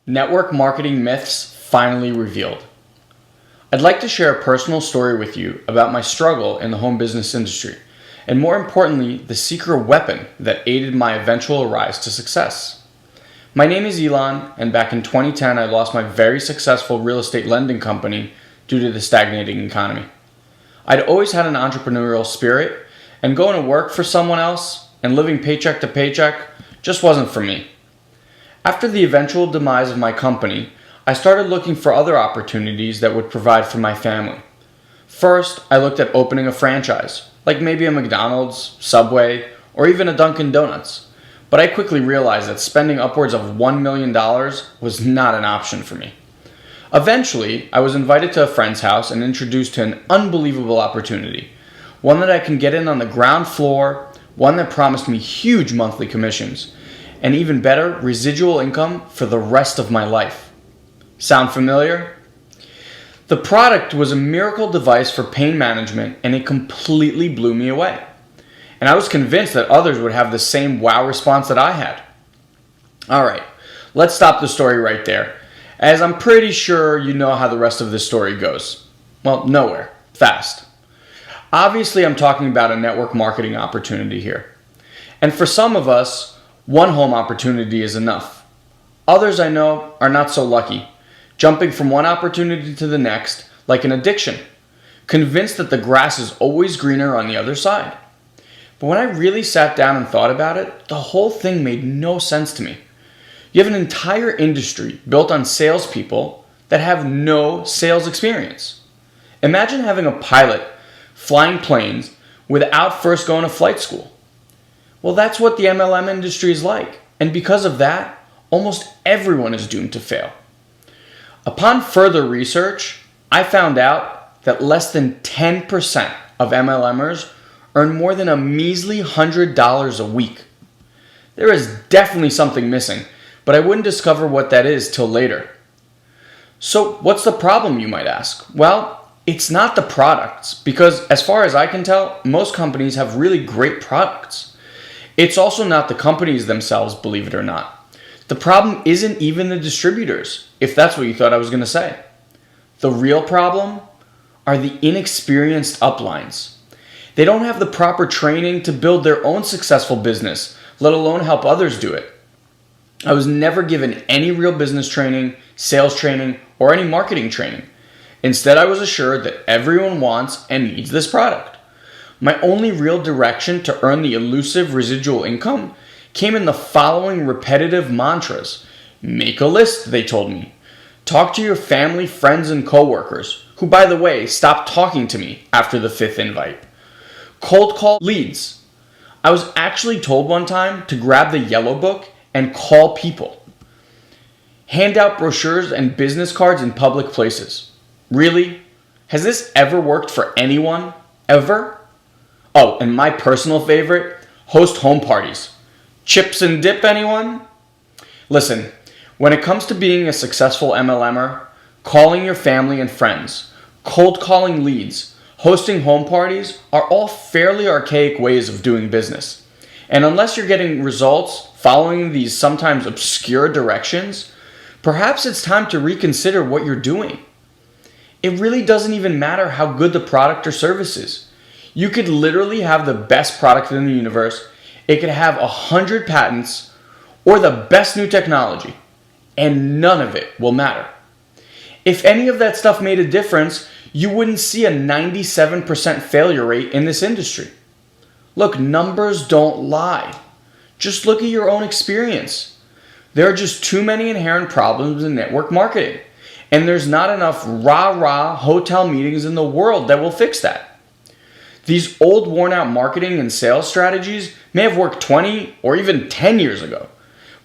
Network marketing myths finally revealed. I'd like to share a personal story with you about my struggle in the home business industry, and more importantly, the secret weapon that aided my eventual rise to success. My name is Elon, and back in 2010, I lost my very successful real estate lending company due to the stagnating economy. I'd always had an entrepreneurial spirit, and going to work for someone else and living paycheck to paycheck just wasn't for me. After the eventual demise of my company, I started looking for other opportunities that would provide for my family. First, I looked at opening a franchise, like maybe a McDonald's, Subway, or even a Dunkin' Donuts. But I quickly realized that spending upwards of $1 million was not an option for me. Eventually, I was invited to a friend's house and introduced to an unbelievable opportunity. One that I can get in on the ground floor, one that promised me huge monthly commissions, and even better, residual income for the rest of my life. Sound familiar? The product was a miracle device for pain management, and it completely blew me away. And I was convinced that others would have the same wow response that I had. Alright, let's stop the story right there, as I'm pretty sure you know how the rest of this story goes. Well, nowhere. Fast. Obviously, I'm talking about a network marketing opportunity here. And for some of us, one home opportunity is enough. Others I know are not so lucky, jumping from one opportunity to the next like an addiction, convinced that the grass is always greener on the other side. But when I really sat down and thought about it, the whole thing made no sense to me. You have an entire industry built on salespeople that have no sales experience. Imagine having a pilot flying planes without first going to flight school. Well, that's what the MLM industry is like, and because of that, almost everyone is doomed to fail. Upon further research, I found out that less than 10% of MLMers earn more than a measly $100 a week. There is definitely something missing, but I wouldn't discover what that is till later. So what's the problem, you might ask? Well, it's not the products, because as far as I can tell, most companies have really great products. It's also not the companies themselves, believe it or not. The problem isn't even the distributors, if that's what you thought I was going to say. The real problem are the inexperienced uplines. They don't have the proper training to build their own successful business, let alone help others do it. I was never given any real business training, sales training, or any marketing training. Instead, I was assured that everyone wants and needs this product. My only real direction to earn the elusive residual income came in the following repetitive mantras. Make a list, they told me. Talk to your family, friends, and coworkers, who, by the way, stopped talking to me after the 5th invite. Cold call leads. I was actually told one time to grab the yellow book and call people. Hand out brochures and business cards in public places. Really? Has this ever worked for anyone? Ever? Oh, and my personal favorite, host home parties. Chips and dip, anyone? Listen, when it comes to being a successful MLMer, calling your family and friends, cold calling leads, hosting home parties are all fairly archaic ways of doing business. And unless you're getting results following these sometimes obscure directions, perhaps it's time to reconsider what you're doing. It really doesn't even matter how good the product or service is. You could literally have the best product in the universe, it could have 100 patents, or the best new technology, and none of it will matter. If any of that stuff made a difference, you wouldn't see a 97% failure rate in this industry. Look, numbers don't lie. Just look at your own experience. There are just too many inherent problems in network marketing, and there's not enough rah-rah hotel meetings in the world that will fix that. These old worn-out marketing and sales strategies may have worked 20 or even 10 years ago.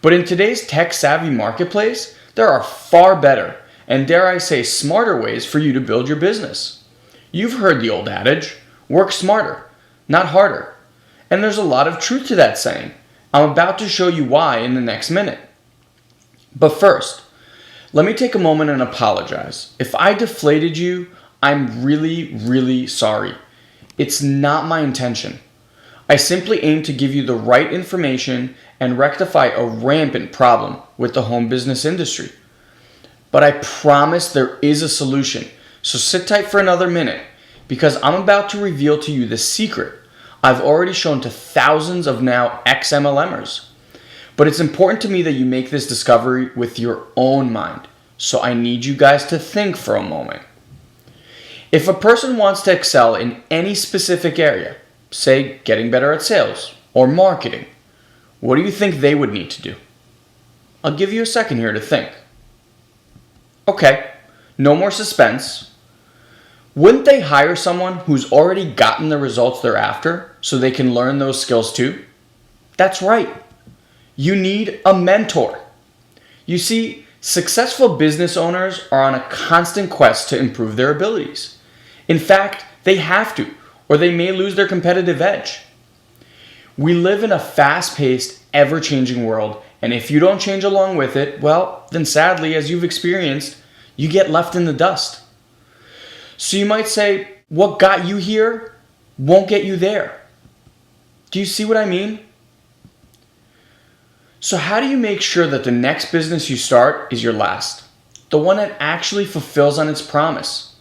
But in today's tech-savvy marketplace, there are far better, and dare I say smarter ways for you to build your business. You've heard the old adage, work smarter, not harder. And there's a lot of truth to that saying. I'm about to show you why in the next minute. But first, let me take a moment and apologize. If I deflated you, I'm really, really sorry. It's not my intention. I simply aim to give you the right information and rectify a rampant problem with the home business industry. but I promise there is a solution. So sit tight for another minute because I'm about to reveal to you the secret I've already shown to thousands of now ex-MLMers. But it's important to me that you make this discovery with your own mind. So I need you guys to think for a moment. If a person wants to excel in any specific area, say getting better at sales or marketing, what do you think they would need to do? I'll give you a second here to think. Okay, no more suspense. Wouldn't they hire someone who's already gotten the results they're after so they can learn those skills too? That's right. You need a mentor. You see, successful business owners are on a constant quest to improve their abilities. In fact, they have to, or they may lose their competitive edge. We live in a fast-paced, ever-changing world, and if you don't change along with it, well, then sadly, as you've experienced, you get left in the dust. So you might say, what got you here won't get you there. Do you see what I mean? So how do you make sure that the next business you start is your last? The one that actually fulfills on its promise?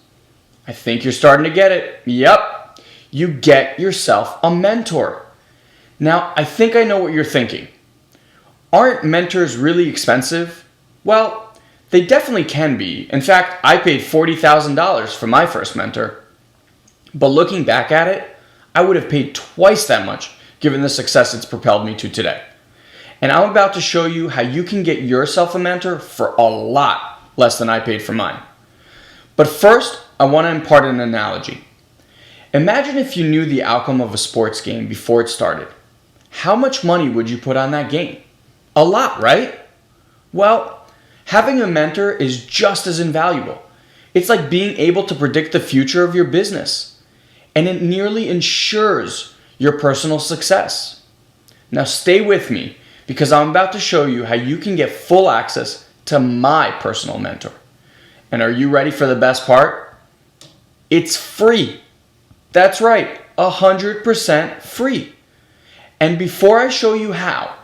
I think you're starting to get it. Yep. You get yourself a mentor. Now, I think I know what you're thinking. Aren't mentors really expensive? Well, they definitely can be. In fact, I paid $40,000 for my first mentor. But looking back at it, I would have paid twice that much given the success it's propelled me to today. And I'm about to show you how you can get yourself a mentor for a lot less than I paid for mine. But first, I want to impart an analogy. Imagine if you knew the outcome of a sports game before it started. How much money would you put on that game? A lot, right? Well, having a mentor is just as invaluable. It's like being able to predict the future of your business, and it nearly ensures your personal success. Now stay with me because I'm about to show you how you can get full access to my personal mentor. And are you ready for the best part? It's free. That's right, 100% free. And before I show you how,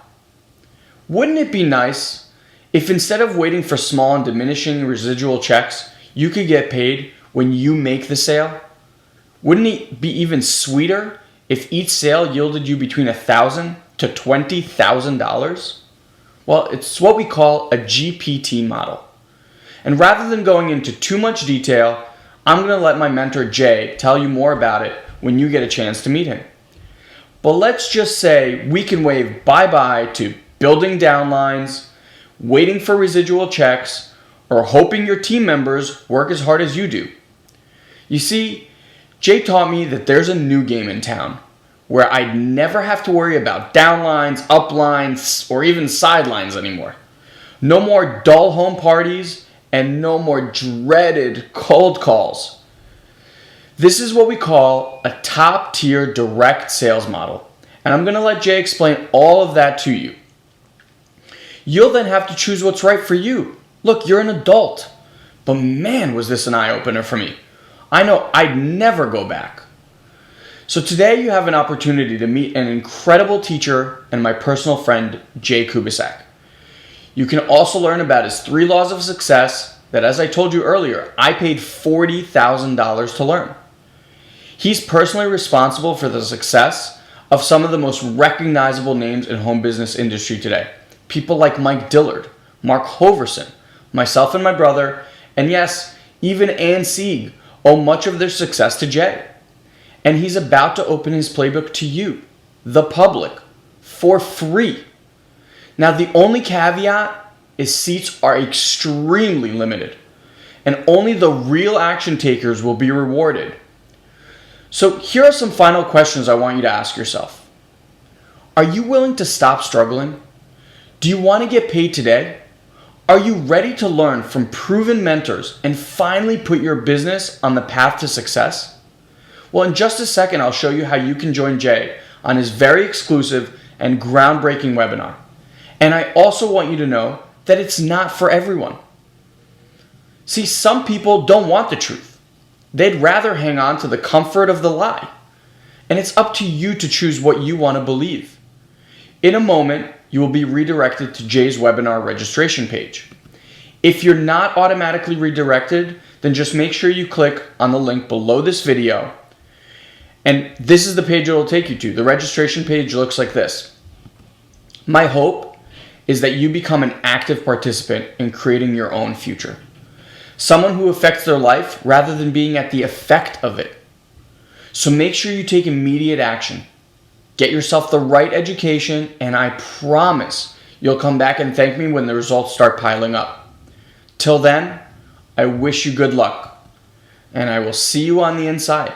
wouldn't it be nice if instead of waiting for small and diminishing residual checks, you could get paid when you make the sale? Wouldn't it be even sweeter if each sale yielded you between $1,000 to $20,000? Well, it's what we call a GPT model. And rather than going into too much detail, I'm going to let my mentor Jay tell you more about it when you get a chance to meet him. But let's just say we can wave bye-bye to building downlines, waiting for residual checks, or hoping your team members work as hard as you do. You see, Jay taught me that there's a new game in town where I'd never have to worry about downlines, uplines, or even sidelines anymore. No more dull home parties and no more dreaded cold calls. This is what we call a top-tier direct sales model, and I'm going to let Jay explain all of that to you. You'll then have to choose what's right for you. Look, you're an adult, but man, was this an eye-opener for me. I know I'd never go back. So today you have an opportunity to meet an incredible teacher and my personal friend, Jay Kubicek. You can also learn about his 3 laws of success that, as I told you earlier, I paid $40,000 to learn. He's personally responsible for the success of some of the most recognizable names in home business industry today. People like Mike Dillard, Mark Hoverson, myself and my brother, and yes, even Ann Sieg owe much of their success to Jay. And he's about to open his playbook to you, the public, for free. Now, the only caveat is seats are extremely limited, and only the real action takers will be rewarded. So here are some final questions I want you to ask yourself. Are you willing to stop struggling? Do you want to get paid today? Are you ready to learn from proven mentors and finally put your business on the path to success? Well, in just a second, I'll show you how you can join Jay on his very exclusive and groundbreaking webinar. And I also want you to know that it's not for everyone. See, some people don't want the truth. They'd rather hang on to the comfort of the lie. And it's up to you to choose what you want to believe. In a moment, you will be redirected to Jay's webinar registration page. If you're not automatically redirected, then just make sure you click on the link below this video. And this is the page it will take you to. The registration page looks like this. My hope is that you become an active participant in creating your own future. Someone who affects their life rather than being at the effect of it. So make sure you take immediate action. Get yourself the right education, and I promise you'll come back and thank me when the results start piling up. Till then, I wish you good luck, and I will see you on the inside.